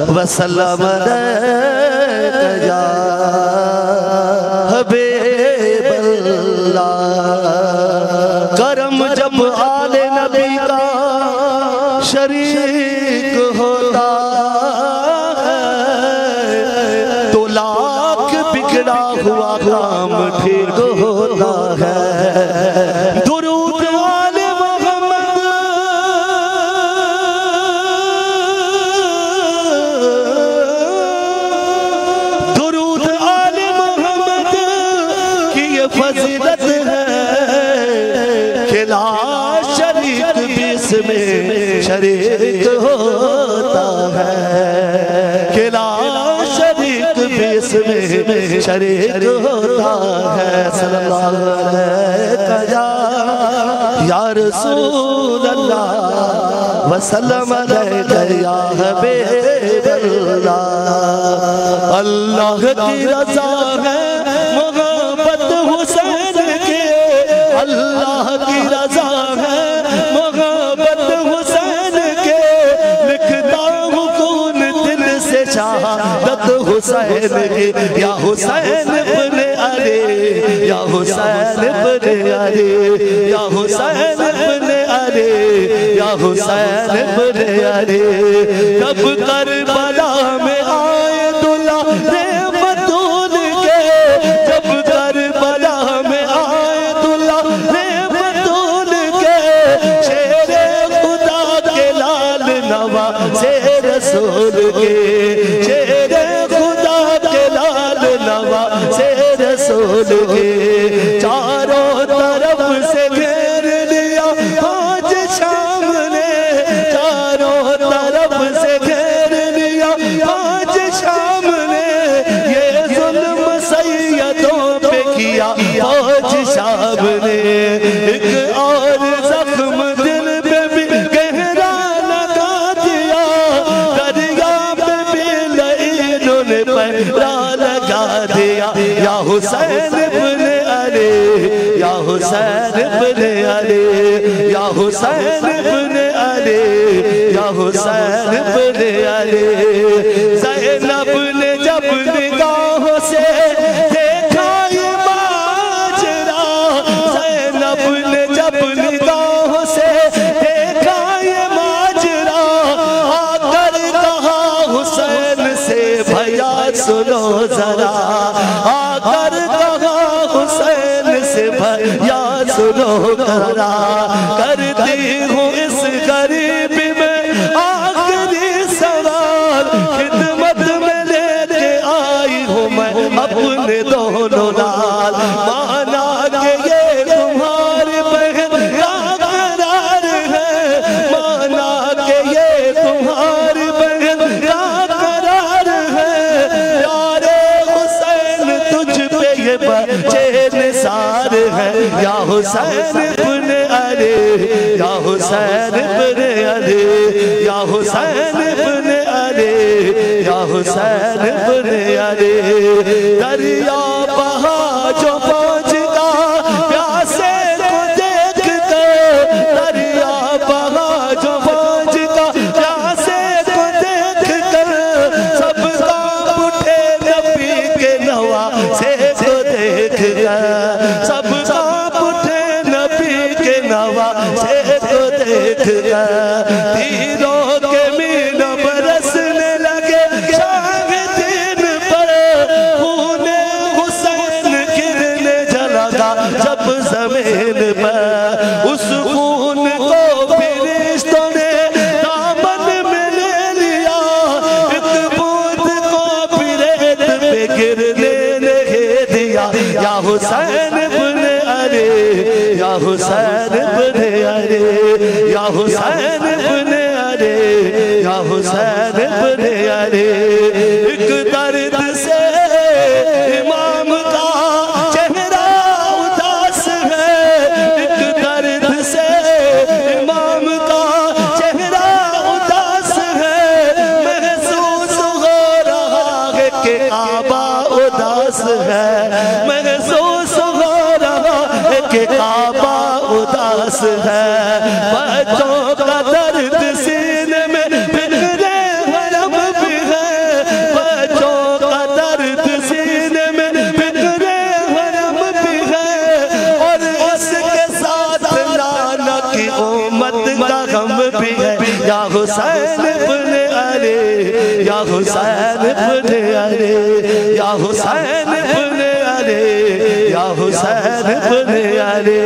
वसल्लम या हबीबल्लाह। करम जब आले नबी का शरीक होता है तो लाख बिगड़ा हुआ काम ठीक होता है। दुरूद आले मोहम्मद, दुरूद आले मोहम्मद की ये फजीलत है कि ला शरीक भी इसमें शरीक होता है, कि ला शरीक भी इसमें शरीक होता है। सल्लल्लाहु अलैहि या रसूल अल्लाह वसल्लम अलैका या हबीबल्लाह। अल्लाह की रज़ा है मोहब्बत हुसैन के, अल्लाह की रज़ा है मोहब्बत हुसैन के। लिखता हूँ कौन दिल से शहादत हुसैन की। या हुसैन इब्ने अली, या हुसैन इब्ने अली, या हुसैन इब्ने अली, या हुसैन इब्ने अली। कब करबला में आए दुल्हे बतूल के, जब करबला में आए दुल्हे बतूल के। शेरे खुदा के लाल नवाज़े रसूल के, शेरे खुदा के लाल नवाज़े रसूल के। चारों तरफ से घेर लिया आज शाम ने, चारों तरफ से घेर लिया आज शाम ने। ये जुल्म सैयदों पे किया आज शाम ने। एक और जख्म दिल पे भी गहरा लगा दिया, दरिया पे भी लईनों ने पहरा लगा दिया। या हुसैन इब्ने अली, या हुसैन इब्ने अली, या हुसैन इब्ने अली, या हुसैन इब्ने अली। ज़ैनब ने जब निगाहों से देखा ये माजरा, ज़ैनब ने जब निगाहों से देखा ये माजरा। आकर कहा हुसैन से भैया सुनो जरा, आकर कहा हुसैन से भैया सुनो जरा। करती हूँ इस गरीबी में आखिरी सवाल, खिदमत में लेके आई हूँ मैं अपने दोनों लाल। माना के ये तुम्हारी बहन का करार है, माना के ये तुम्हारी बहन का करार है। प्यारे हुसैन तुझ पे ये बच्चे निसार है। या हुसैन इब्ने अली, या हुसैन इब्ने अली, या हुसैन इब्ने अली, या हुसैन इब्ने अली। दरिया बहा जो पहुँच का प्यासे को देख कर, दरिया बहा जो पहुँच का प्यासे को देख कर। सब कांप उठे नबी के नवाज़े को देख कर, सब कांप उठे नबी के नवाज़े को देख कर। तीरों के मीन बरसने लगे शाह दिन पर, खूने हुसैन गिरने लगा जब जमीन पर। उस खून को फरिश्तों ने दामन में ले लिया, एक बूंद को भी रेत पे गिरने नहीं दिया। या हुसैन इब्ने अली, या हुसैन इब्ने अली, या हुसैन इब्ने अली, या हुसैन इब्ने अली। एक दर्द से इमाम का चेहरा उदास है, एक दर्द से इमाम का चेहरा उदास है। महसूस हो रहा है कि काबा उदास है, महसूस हो रहा है कि काबा उदास है। बच्चों का दर्द सीने में बिखरे हरम भी है, भी है या हुसैन इब्ने अली, या हुसैन इब्ने अली, या हुसैन इब्ने अली, या हुसैन इब्ने अली।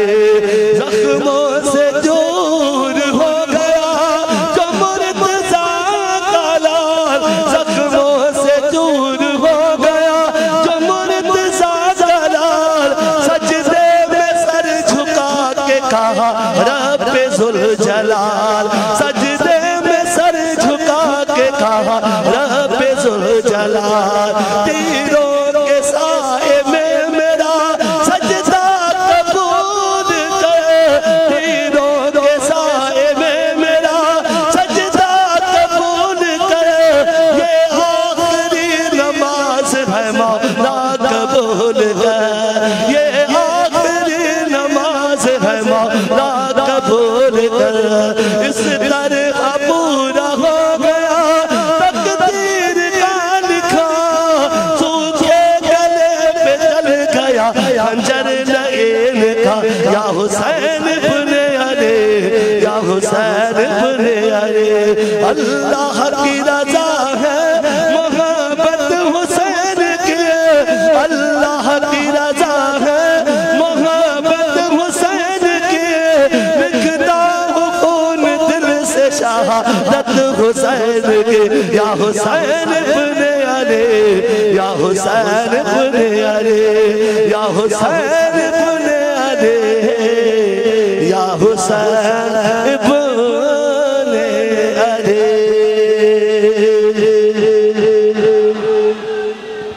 जख्मों से दूर हो गया जो मुर्तज़ा का लाल, जख्मों से दूर हो गया जो मुर्तज़ा का लाल। सजदे में सर झुका के कहा रब्बे ज़ुल जलाल, सजदे में सर झुका के कहा रब्बे ज़ुल जलाल। तीरों के साए में मेरा सजदा कबूल कर, तीरों के साए में मेरा सजदा कबूल कर। ये आखिरी नमाज है मौला कबूल कर, ये आखिरी नमाज है मौला कबूल कर। इस तरह पूरा हो गया तकदीर का लिखा, सूखे गले पे चल गया खंजर लईन का। या हुसैन इब्ने अली, या हुसैन इब्ने अली। अल्लाह की रज़ा है मोहब्बत हुसैन की, अल्लाह की रज़ा है मोहब्बत हुसैन की। लिखता हूँ खून दिल से शहादत हुसैन की। या हुसैन इब्ने अली, या हुसैन इब्ने अली, या हुसैन इब्ने अली, या हुसैन इब्ने अली।